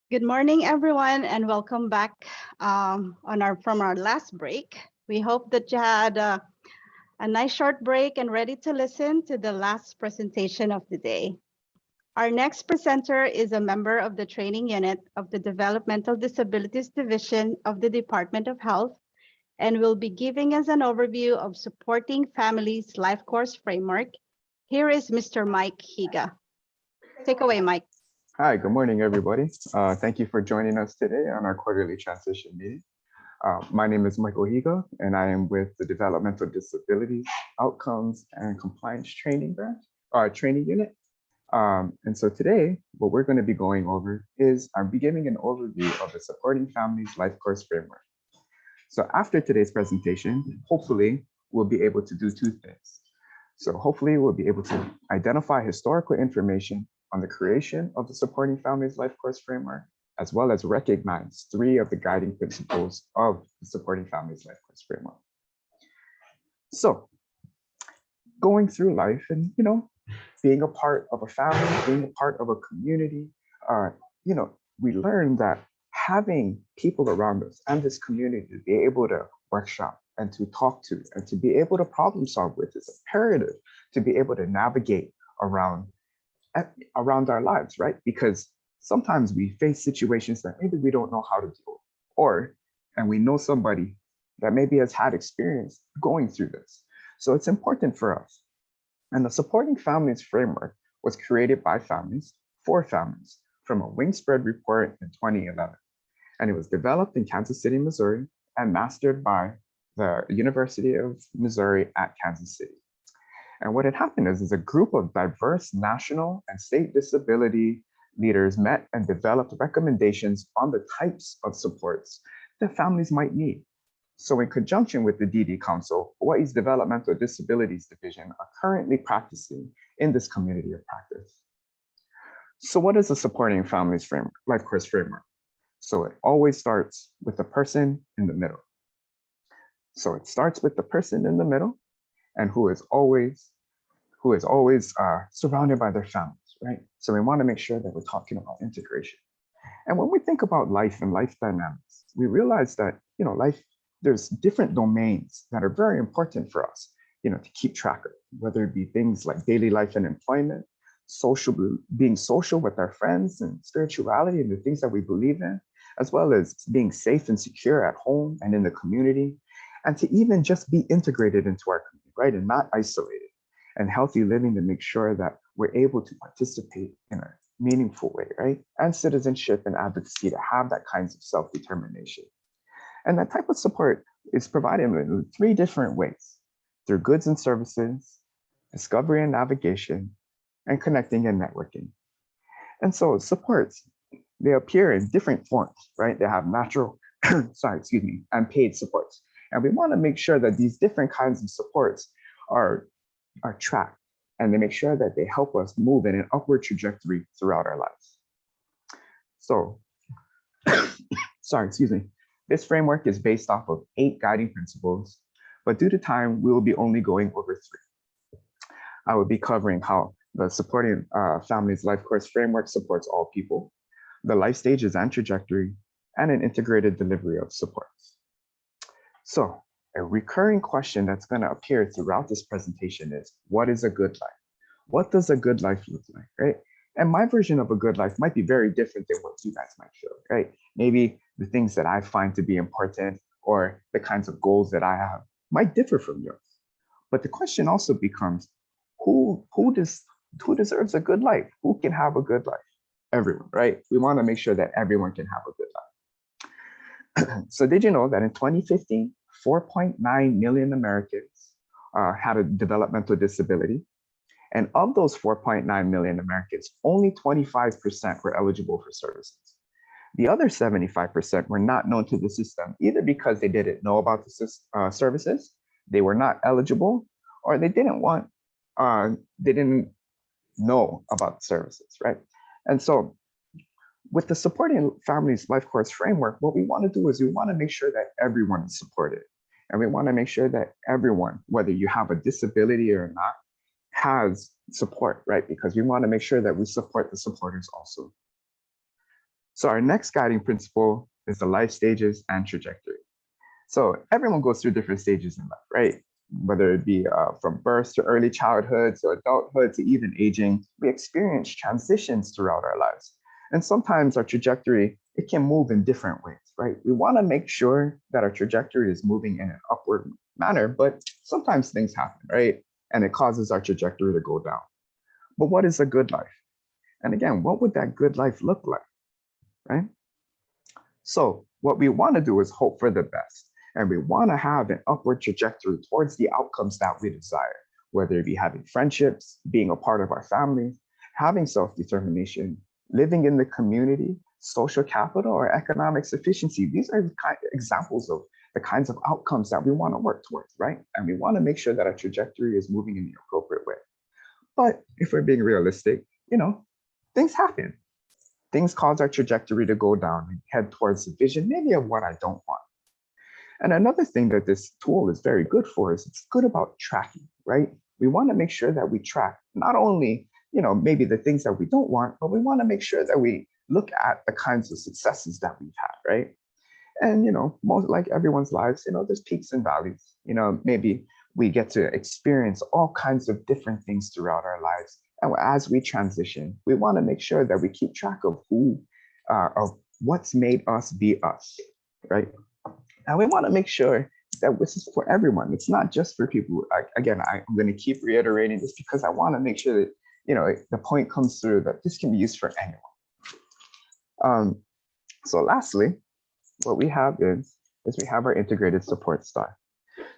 Good morning, everyone, and welcome back from our last break. We hope that you had a nice short break and ready to listen to the last presentation of the day. Our next presenter is a member of the training unit of the Developmental Disabilities Division of the Department of Health and will be giving us an overview of supporting families LifeCourse framework. Here is Mr. Mike Higa. Take away, Mike. Hi, good morning, everybody. Thank you for joining us today on our quarterly transition meeting. My name is Michael Higa, and I am with the Developmental Disabilities Outcomes and Compliance Training Unit. And so today, what we're going to be going over is I'll be giving an overview of the Supporting Families LifeCourse framework. So after today's presentation, hopefully we'll be able to do two things. So hopefully we'll be able to identify historical information on the creation of the Supporting Families LifeCourse framework, as well as recognize three of the guiding principles of the Supporting Families LifeCourse framework. So going through life and, being a part of a family, being a part of a community, we learn that having people around us and this community to be able to workshop and to talk to and to be able to problem solve with is imperative to be able to navigate around our lives, right? Because sometimes we face situations that maybe we don't know how to deal with, and we know somebody that maybe has had experience going through this. So it's important for us. And the Supporting Families framework was created by families for families from a Wingspread report in 2011. And it was developed in Kansas City, Missouri, and mastered by the University of Missouri at Kansas City. And what had happened is a group of diverse national and state disability leaders met and developed recommendations on the types of supports that families might need. So in conjunction with the DD Council, Hawaii's Developmental Disabilities Division are currently practicing in this community of practice. So what is the Supporting Families framework, LifeCourse framework? So it always starts with the person in the middle. So it starts with the person in the middle and who is always surrounded by their families, right? So we want to make sure that we're talking about integration. And when we think about life and life dynamics, we realize that, life, there's different domains that are very important for us, to keep track of, whether it be things like daily life and employment, being social with our friends and spirituality and the things that we believe in, as well as being safe and secure at home and in the community, and to even just be integrated into our community, right? And not isolated, and healthy living to make sure that we're able to participate in a meaningful way, right? And citizenship and advocacy to have that kinds of self-determination. And that type of support is provided in three different ways: through goods and services, discovery and navigation, and connecting and networking. And so supports, they appear in different forms, right? They have natural, and paid supports. And we want to make sure that these different kinds of supports are tracked, and they make sure that they help us move in an upward trajectory throughout our lives. So, this framework is based off of 8 guiding principles, but due to time, we will be only going over 3. I will be covering how the Supporting Families LifeCourse framework supports all people, the life stages and trajectory, and an integrated delivery of supports. So a recurring question that's going to appear throughout this presentation is, what is a good life? What does a good life look like, right? And my version of a good life might be very different than what you guys might feel, right? Maybe the things that I find to be important or the kinds of goals that I have might differ from yours. But the question also becomes, who deserves a good life? Who can have a good life? Everyone, right? We want to make sure that everyone can have a good life. So did you know that in 2015, 4.9 million Americans had a developmental disability? And of those 4.9 million Americans, only 25% were eligible for services. The other 75% were not known to the system, either because they didn't know about the services, they were not eligible, or they didn't know about services, right? And so with the Supporting Families LifeCourse framework, what we want to do is we want to make sure that everyone is supported. And we want to make sure that everyone, whether you have a disability or not, has support, right? Because we want to make sure that we support the supporters also. So our next guiding principle is the life stages and trajectory. So everyone goes through different stages in life, right? Whether it be from birth to early childhood to adulthood to even aging, we experience transitions throughout our lives. And sometimes our trajectory, it can move in different ways, right? We want to make sure that our trajectory is moving in an upward manner, but sometimes things happen, right? And it causes our trajectory to go down. But what is a good life? And again, what would that good life look like, right? So what we want to do is hope for the best. And we want to have an upward trajectory towards the outcomes that we desire, whether it be having friendships, being a part of our family, having self-determination, living in the community, social capital, or economic sufficiency. These are examples of the kinds of outcomes that we want to work towards, right? And we want to make sure that our trajectory is moving in the appropriate way. But if we're being realistic, things happen. Things cause our trajectory to go down and head towards the vision, maybe of what I don't want. And another thing that this tool is very good for is it's good about tracking, right? We want to make sure that we track not only, maybe the things that we don't want, but we want to make sure that we look at the kinds of successes that we've had, right? And, most like everyone's lives, there's peaks and valleys. Maybe we get to experience all kinds of different things throughout our lives. And as we transition, we want to make sure that we keep track of of what's made us be us, right? And we want to make sure that this is for everyone. It's not just for people. I'm going to keep reiterating this because I want to make sure that, the point comes through that this can be used for anyone. So lastly, what we have is we have our integrated support star.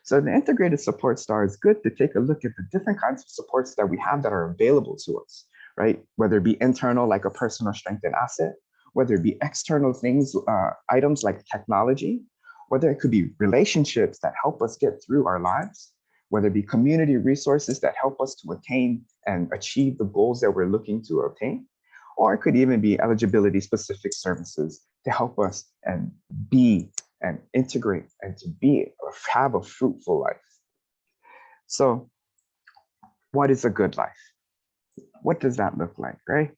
So the integrated support star is good to take a look at the different kinds of supports that we have that are available to us, right? Whether it be internal, like a personal strength and asset, whether it be external things, items like technology, whether it could be relationships that help us get through our lives, whether it be community resources that help us to attain and achieve the goals that we're looking to obtain, or it could even be eligibility specific services to help us and be and integrate and to be or have a fruitful life. So what is a good life? What does that look like, right?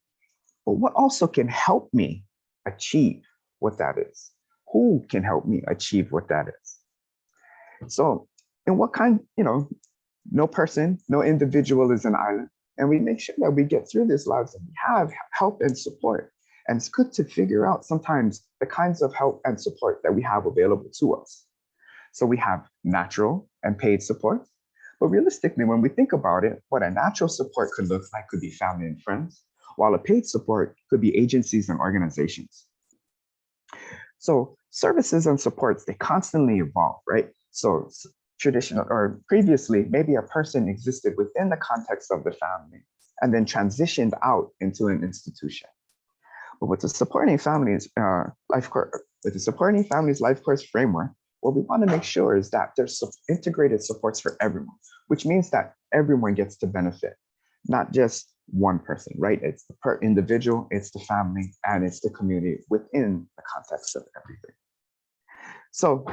But what also can help me achieve what that is? Who can help me achieve what that is? So in what kind, no person, no individual is an island. And we make sure that we get through this lives and we have help and support. And it's good to figure out sometimes the kinds of help and support that we have available to us. So we have natural and paid support. But realistically, when we think about it, what a natural support could look like could be family and friends, while a paid support could be agencies and organizations. So services and supports, they constantly evolve, right? So traditional or previously, maybe a person existed within the context of the family and then transitioned out into an institution. But with the supporting families LifeCourse framework, what we want to make sure is that there's integrated supports for everyone, which means that everyone gets to benefit, not just one person, right? It's the per individual, it's the family, and it's the community within the context of everything. So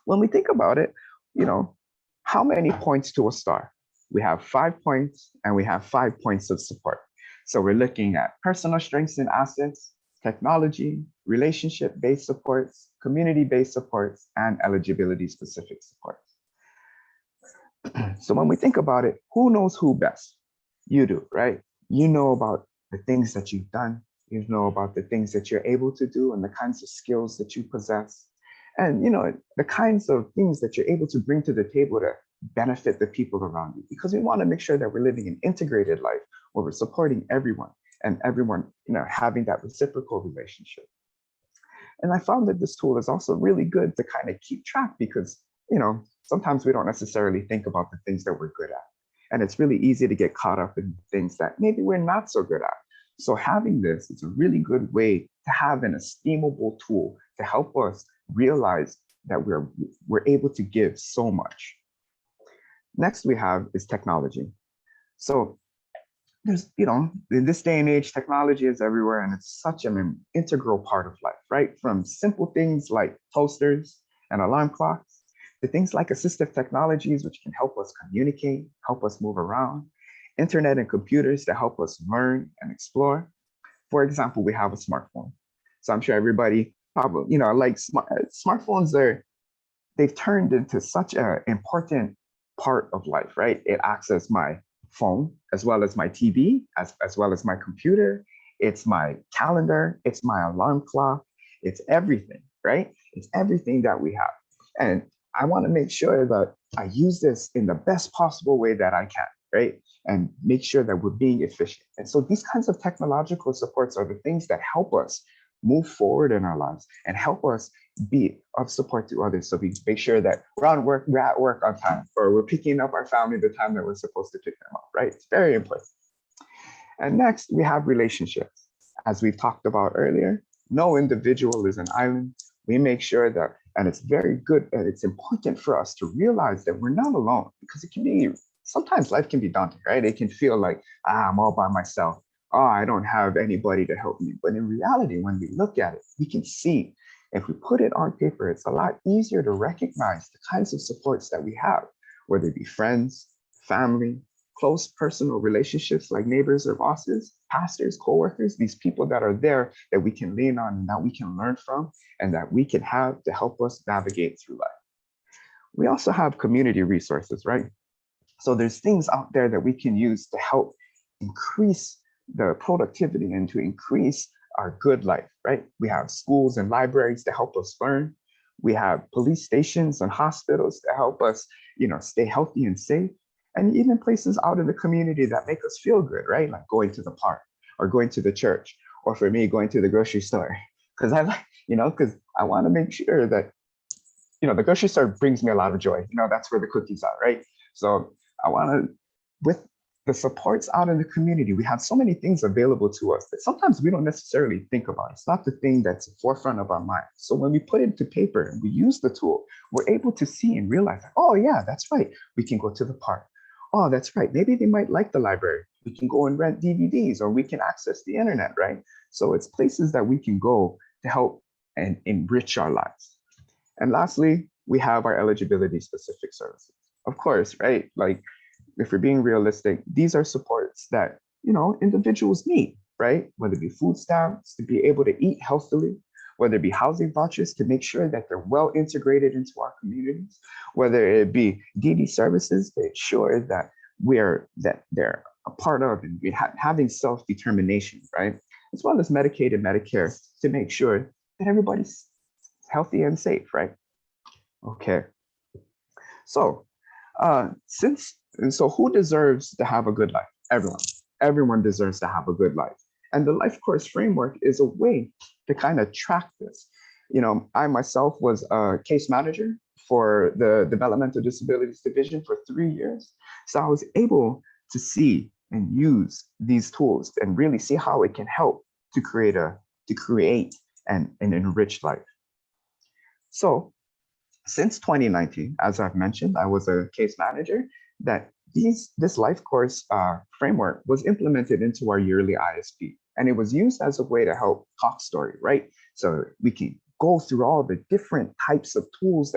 when we think about it, how many points to a star? We have 5 points and we have 5 points of support. So we're looking at personal strengths and assets, technology, relationship-based supports, community-based supports, and eligibility-specific supports. So when we think about it, who knows who best? You do, right? You know about the things that you've done. You know about the things that you're able to do and the kinds of skills that you possess. And the kinds of things that you're able to bring to the table to benefit the people around you, because we want to make sure that we're living an integrated life where we're supporting everyone and everyone having that reciprocal relationship. And I found that this tool is also really good to kind of keep track because sometimes we don't necessarily think about the things that we're good at, and it's really easy to get caught up in things that maybe we're not so good at. So having this is a really good way to have an esteemable tool to help us realize that we're able to give so much. Next we have is technology. So there's, in this day and age, technology is everywhere and it's such an integral part of life, right? From simple things like toasters and alarm clocks to things like assistive technologies, which can help us communicate, help us move around, internet and computers to help us learn and explore. For example, we have a smartphone. So I'm sure everybody probably, like smartphones they've turned into such an important part of life, right? It accesses my phone as well as my TV, as well as my computer. It's my calendar, it's my alarm clock, it's everything, right? It's everything that we have. And I want to make sure that I use this in the best possible way that I can, right? And make sure that we're being efficient. And so these kinds of technological supports are the things that help us move forward in our lives and help us be of support to others. So we make sure that we're at work on time, or we're picking up our family the time that we're supposed to pick them up, right? It's very important. And next, we have relationships. As we've talked about earlier, no individual is an island. We make sure that, and it's very good, and it's important for us to realize that we're not alone, because it can be, sometimes life can be daunting, right? It can feel like, I'm all by myself. Oh, I don't have anybody to help me. But in reality, when we look at it, we can see, if we put it on paper, it's a lot easier to recognize the kinds of supports that we have, whether it be friends, family, close personal relationships like neighbors or bosses, pastors, coworkers, these people that are there that we can lean on and that we can learn from and that we can have to help us navigate through life. We also have community resources, right? So there's things out there that we can use to help increase the productivity and to increase our good life, right? We have schools and libraries to help us learn. We have police stations and hospitals to help us, stay healthy and safe. And even places out in the community that make us feel good, right? Like going to the park or going to the church, or for me, going to the grocery store. Because I like, because I want to make sure that, the grocery store brings me a lot of joy. That's where the cookies are, right? So I want to, with the supports out in the community, we have so many things available to us that sometimes we don't necessarily think about. It's not the thing that's the forefront of our mind. So when we put it to paper and we use the tool, we're able to see and realize, oh yeah, that's right. We can go to the park. Oh, that's right. Maybe they might like the library. We can go and rent DVDs, or we can access the internet, right? So it's places that we can go to help and enrich our lives. And lastly, we have our eligibility specific services. Of course, right? Like, if we're being realistic, these are supports that, individuals need, right? Whether it be food stamps to be able to eat healthily, whether it be housing vouchers to make sure that they're well integrated into our communities, whether it be DD services to ensure that they're a part of and having self-determination, right? As well as Medicaid and Medicare to make sure that everybody's healthy and safe, right? Okay. So so who deserves to have a good life? Everyone. Everyone deserves to have a good life. And the LifeCourse framework is a way to kind of track this. I myself was a case manager for the Developmental Disabilities Division for 3 years. So I was able to see and use these tools and really see how it can help to create an enriched life. So since 2019, as I've mentioned, I was a case manager, that this LifeCourse framework was implemented into our yearly ISP. And it was used as a way to help talk story, right? So we can go through all the different types of tools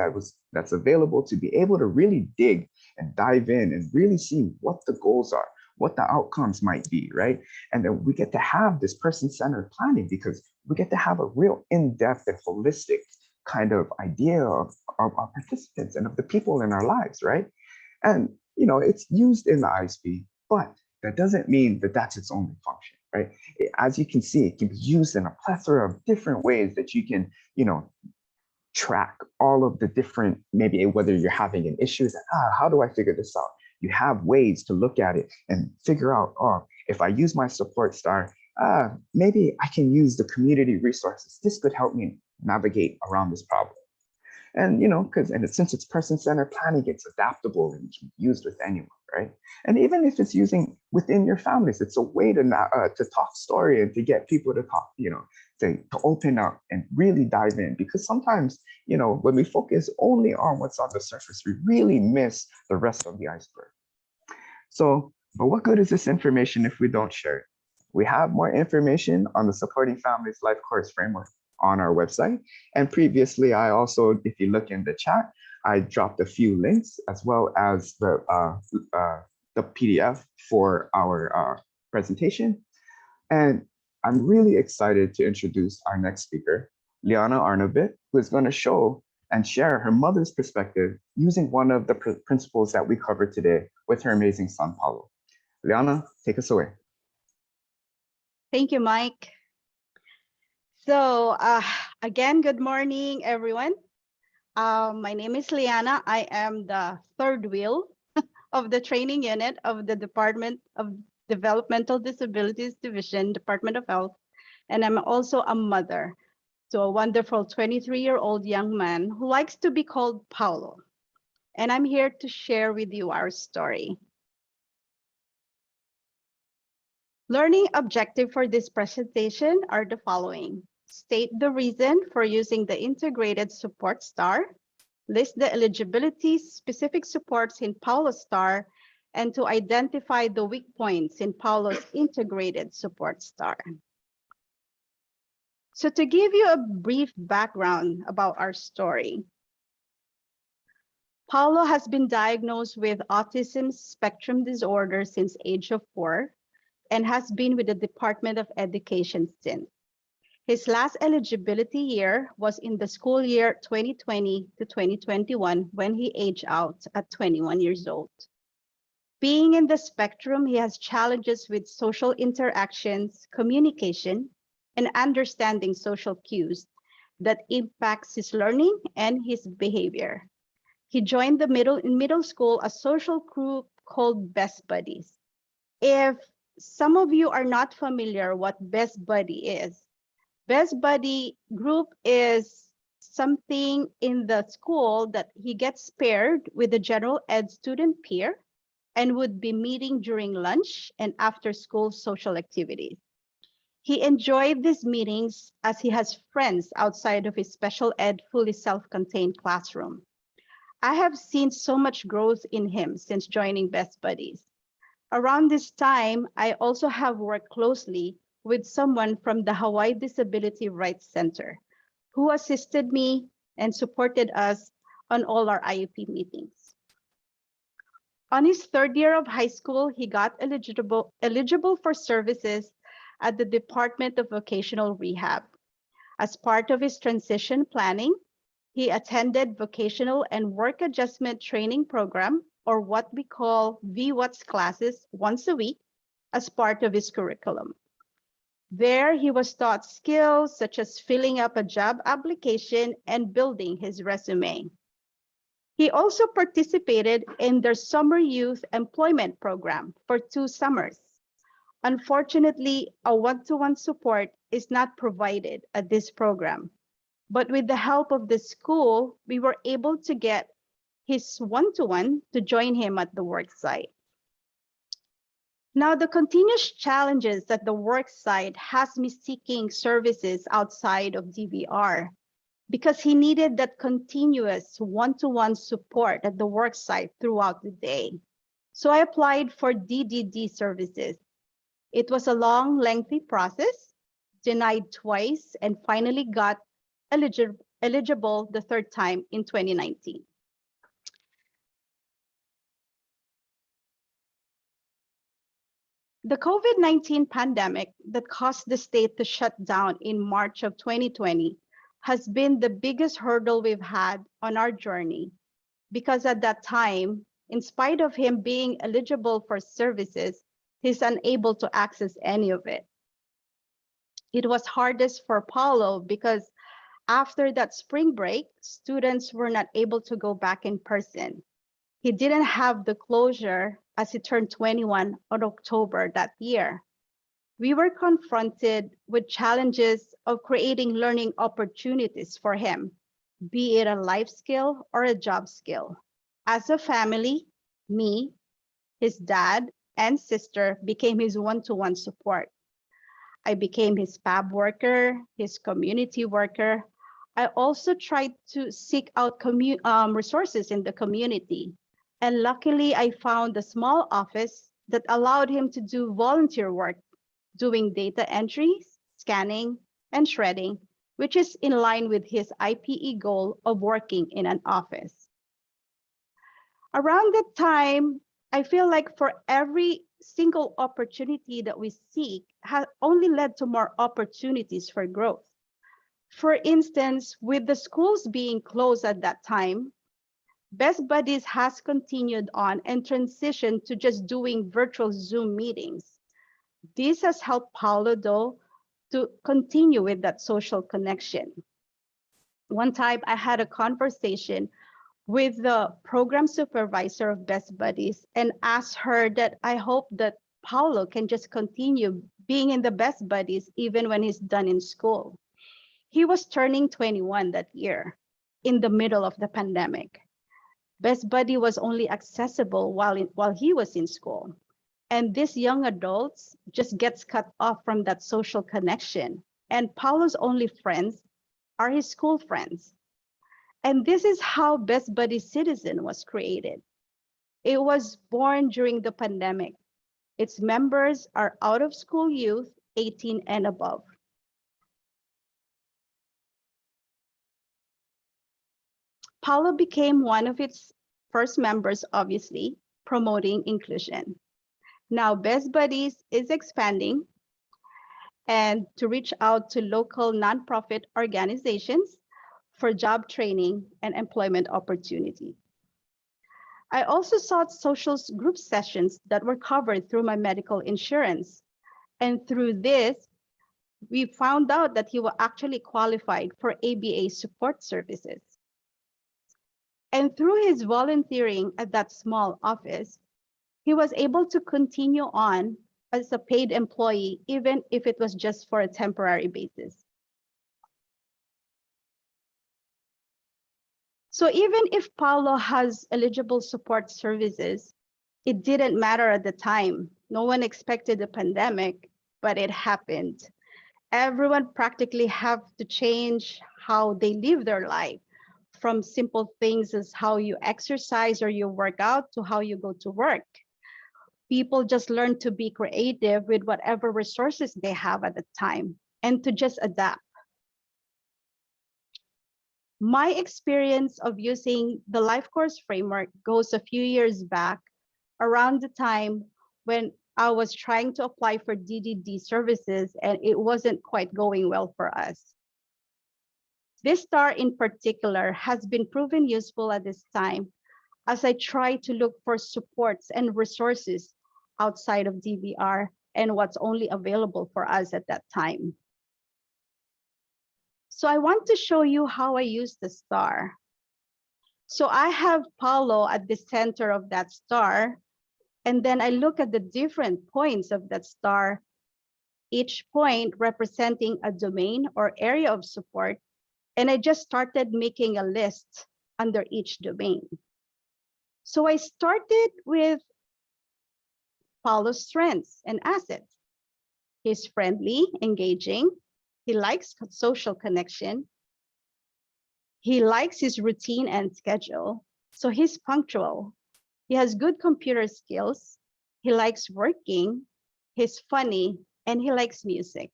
that's available to be able to really dig and dive in and really see what the goals are, what the outcomes might be, right? And then we get to have this person-centered planning because we get to have a real in-depth and holistic kind of idea of our participants and of the people in our lives, right? And, it's used in the ISP, but that doesn't mean that that's its only function, right? As you can see, it can be used in a plethora of different ways that you can, track all of the different, maybe whether you're having an issue, how do I figure this out? You have ways to look at it and figure out, if I use my support star, maybe I can use the community resources. This could help me navigate around this problem. And, since it's person-centered planning, it's adaptable and can be used with anyone, right? And even if it's using within your families, it's a way to talk story and to get people to talk, to open up and really dive in. Because sometimes, when we focus only on what's on the surface, we really miss the rest of the iceberg. So, but what good is this information if we don't share it? We have more information on the Supporting Families LifeCourse framework on our website. And previously, I also, if you look in the chat, I dropped a few links as well as the PDF for our presentation. And I'm really excited to introduce our next speaker, Liana Arnobit, who is going to show and share her mother's perspective using one of the principles that we covered today with her amazing son, Paulo. Liana, take us away. Thank you, Mike. So again, good morning, everyone. My name is Liana. I am the third wheel of the training unit of the Department of Developmental Disabilities Division, Department of Health, and I'm also a mother to a wonderful 23-year-old young man who likes to be called Paulo. And I'm here to share with you our story. Learning objective for this presentation are the following. State the reason for using the integrated support star, list the eligibility specific supports in Paulo's star, and to identify the weak points in Paulo's integrated support star. So to give you a brief background about our story, Paulo has been diagnosed with autism spectrum disorder since age of 4 and has been with the Department of Education since. His last eligibility year was in the school year 2020 to 2021 when he aged out at 21 years old. Being in the spectrum, he has challenges with social interactions, communication, and understanding social cues that impacts his learning and his behavior. He joined the middle school a social group called Best Buddies. If some of you are not familiar what Best Buddy is, Best Buddy group is something in the school that he gets paired with a general ed student peer and would be meeting during lunch and after school social activities. He enjoyed these meetings as he has friends outside of his special ed fully self-contained classroom. I have seen so much growth in him since joining Best Buddies. Around this time, I also have worked closely with someone from the Hawaii Disability Rights Center who assisted me and supported us on all our IEP meetings. On his third year of high school, he got eligible for services at the Department of Vocational Rehab. As part of his transition planning, he attended vocational and work adjustment training program, or what we call VWATS classes, once a week as part of his curriculum. There, he was taught skills such as filling up a job application and building his resume. He also participated in their summer youth employment program for 2 summers. Unfortunately, a one-to-one support is not provided at this program. But with the help of the school, we were able to get his one-to-one to join him at the work site. Now, the continuous challenges at the work site has me seeking services outside of DVR because he needed that continuous one-to-one support at the work site throughout the day. So I applied for DDD services. It was a long, lengthy process, denied twice, and finally got eligible the third time in 2019. The COVID-19 pandemic that caused the state to shut down in March of 2020 has been the biggest hurdle we've had on our journey, because at that time, in spite of him being eligible for services, he's unable to access any of it. It was hardest for Paulo because after that spring break, students were not able to go back in person. He didn't have the closure as he turned 21 on October that year. We were confronted with challenges of creating learning opportunities for him, be it a life skill or a job skill. As a family, me, his dad, and sister became his one-to-one support. I became his PAB worker, his community worker. I also tried to seek out resources in the community. And luckily, I found a small office that allowed him to do volunteer work, doing data entry, scanning, and shredding, which is in line with his IPE goal of working in an office. Around that time, I feel like for every single opportunity that we seek has only led to more opportunities for growth. For instance, with the schools being closed at that time, Best Buddies has continued on and transitioned to just doing virtual Zoom meetings. This has helped Paulo, though, to continue with that social connection. One time I had a conversation with the program supervisor of Best Buddies and asked her that I hope that Paulo can just continue being in the Best Buddies even when he's done in school. He was turning 21 that year in the middle of the pandemic. Best Buddy was only accessible while he was in school. And these young adults just gets cut off from that social connection. And Paulo's only friends are his school friends. And this is how Best Buddy Citizen was created. It was born during the pandemic. Its members are out of school youth, 18 and above. Paulo became one of its first members, obviously, promoting inclusion. Now, Best Buddies is expanding and to reach out to local nonprofit organizations for job training and employment opportunity. I also sought social group sessions that were covered through my medical insurance. And through this, we found out that he was actually qualified for ABA support services. And through his volunteering at that small office, he was able to continue on as a paid employee, even if it was just for a temporary basis. So even if Paulo has eligible support services, it didn't matter at the time. No one expected a pandemic, but it happened. Everyone practically have to change how they live their life, from simple things as how you exercise or you work out to how you go to work. People just learn to be creative with whatever resources they have at the time and to just adapt. My experience of using the LifeCourse framework goes a few years back, around the time when I was trying to apply for DDD services and it wasn't quite going well for us. This star in particular has been proven useful at this time as I try to look for supports and resources outside of DVR and what's only available for us at that time. So I want to show you how I use the star. So I have Paulo at the center of that star, and then I look at the different points of that star, each point representing a domain or area of support, and I just started making a list under each domain. So I started with Paulo's strengths and assets. He's friendly, engaging. He likes social connection. He likes his routine and schedule. So he's punctual. He has good computer skills. He likes working. He's funny, and he likes music.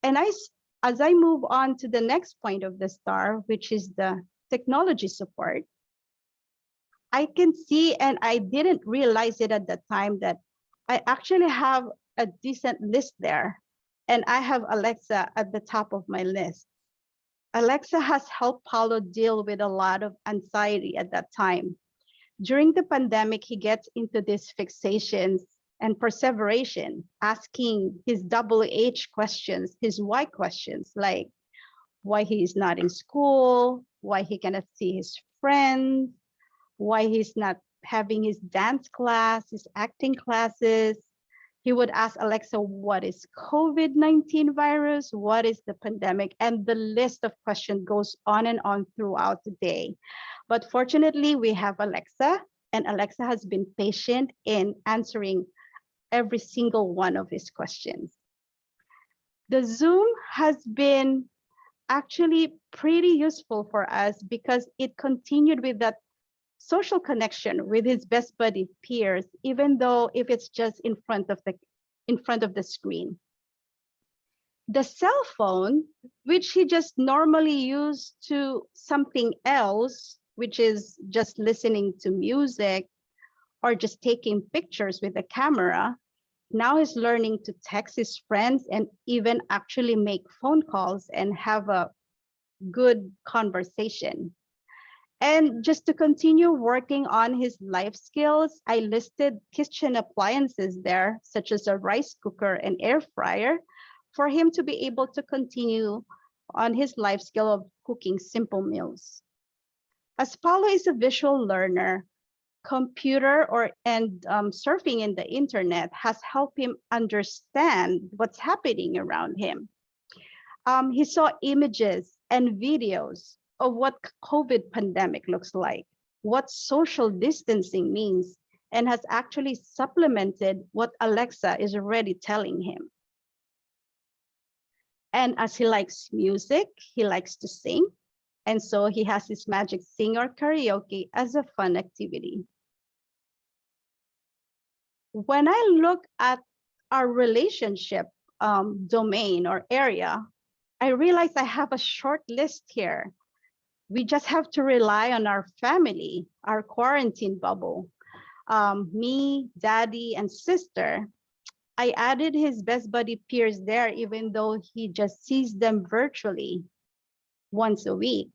And as I move on to the next point of the star, which is the technology support, I can see, and I didn't realize it at the time, that I actually have a decent list there. And I have Alexa at the top of my list. Alexa has helped Paulo deal with a lot of anxiety at that time. During the pandemic, he gets into these fixations and perseveration, asking his WH questions, his why questions, like why he is not in school, why he cannot see his friends, why he's not having his dance class, his acting classes. He would ask Alexa, what is COVID-19 virus? What is the pandemic? And the list of questions goes on and on throughout the day. But fortunately, we have Alexa, and Alexa has been patient in answering every single one of his questions. The Zoom has been actually pretty useful for us because it continued with that social connection with his best buddy peers, even though if it's just in front of the screen. The cell phone, which he just normally used to something else, which is just listening to music or just taking pictures with a camera. Now he's learning to text his friends and even actually make phone calls and have a good conversation. And just to continue working on his life skills, I listed kitchen appliances there, such as a rice cooker and air fryer, for him to be able to continue on his life skill of cooking simple meals. As Paulo is a visual learner, computer and surfing in the internet has helped him understand what's happening around him. He saw images and videos of what COVID pandemic looks like, what social distancing means, and has actually supplemented what Alexa is already telling him. And as he likes music, he likes to sing. And so he has his magic sing or karaoke as a fun activity. When I look at our relationship domain or area, I realize I have a short list here. We just have to rely on our family, our quarantine bubble. Me, daddy, and sister. I added his best buddy peers there, even though he just sees them virtually once a week.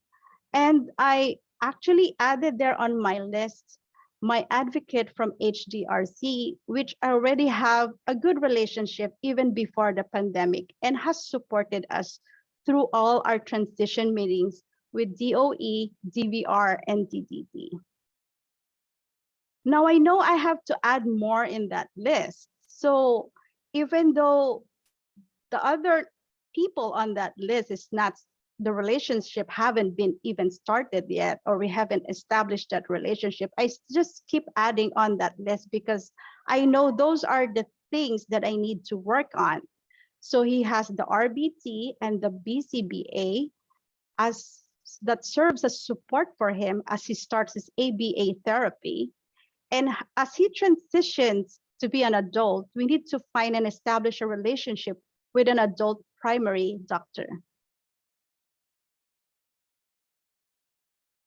And I actually added there on my list my advocate from HDRC, which already have a good relationship even before the pandemic and has supported us through all our transition meetings with DOE, DVR, and DDD. Now I know I have to add more in that list. So even though the other people on that list is not, the relationship haven't been even started yet, or we haven't established that relationship, I just keep adding on that list because I know those are the things that I need to work on. So he has the RBT and the BCBA as that serves as support for him as he starts his ABA therapy. And as he transitions to be an adult, we need to find and establish a relationship with an adult primary doctor.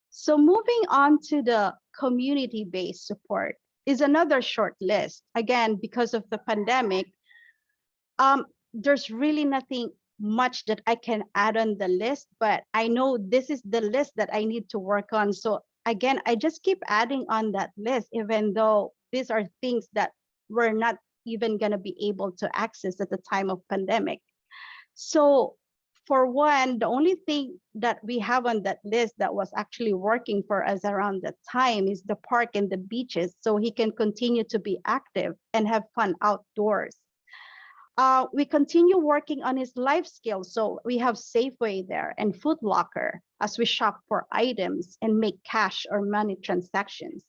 So moving on to the community-based support is another short list. Again, because of the pandemic, there's really nothing much that I can add on the list, but I know this is the list that I need to work on. So again, I just keep adding on that list, even though these are things that we're not even going to be able to access at the time of pandemic. So for one, the only thing that we have on that list that was actually working for us around that time is the park and the beaches, so he can continue to be active and have fun outdoors. We continue working on his life skills. So we have Safeway there and Foot Locker as we shop for items and make cash or money transactions.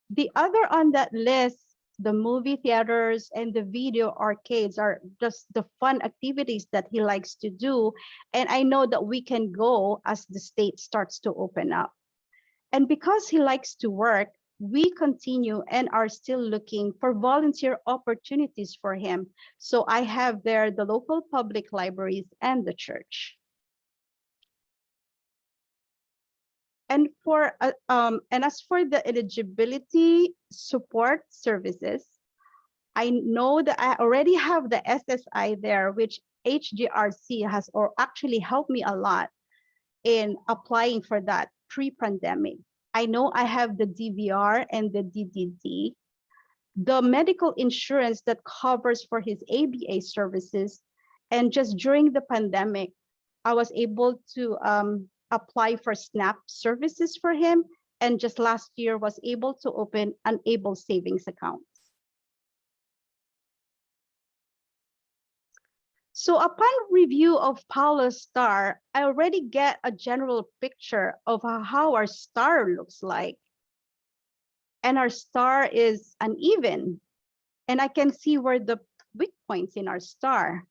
The other on that list, the movie theaters and the video arcades are just the fun activities that he likes to do. And I know that we can go as the state starts to open up. And because he likes to work, we continue and are still looking for volunteer opportunities for him. So I have there the local public libraries and the church. And as for the eligibility support services, I know that I already have the SSI there, which HGRC has or actually helped me a lot in applying for that pre-pandemic. I know I have the DVR and the DDD, the medical insurance that covers for his ABA services. And just during the pandemic, I was able to apply for SNAP services for him. And just last year was able to open an ABLE savings account. So upon review of Paula's star, I already get a general picture of how our star looks like. And our star is uneven. And I can see where the weak points in our star.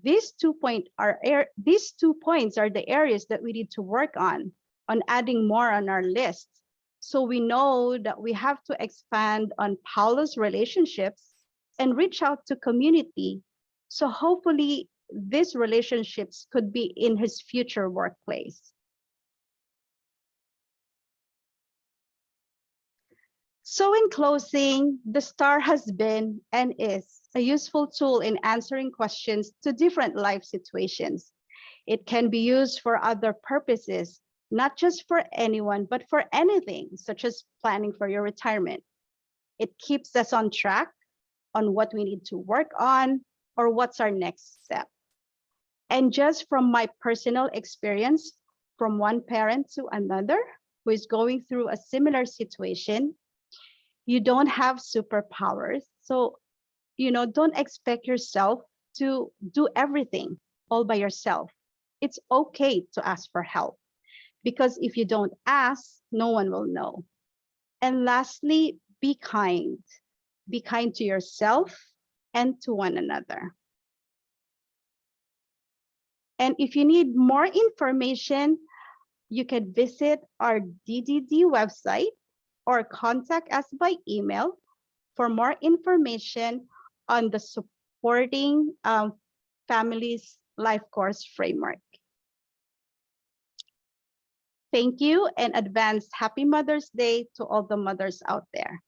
These 2 points are the areas that we need to work on adding more on our list. So we know that we have to expand on Paula's relationships and reach out to community. So hopefully these relationships could be in his future workplace. So in closing, the star has been and is a useful tool in answering questions to different life situations. It can be used for other purposes, not just for anyone, but for anything, such as planning for your retirement. It keeps us on track on what we need to work on or what's our next step. And just from my personal experience, from one parent to another who is going through a similar situation, you don't have superpowers. So, don't expect yourself to do everything all by yourself. It's okay to ask for help because if you don't ask, no one will know. And lastly, be kind. Be kind to yourself and to one another. And if you need more information, you can visit our DDD website or contact us by email for more information on the supporting families life course framework. Thank you and advance happy Mother's Day to all the mothers out there.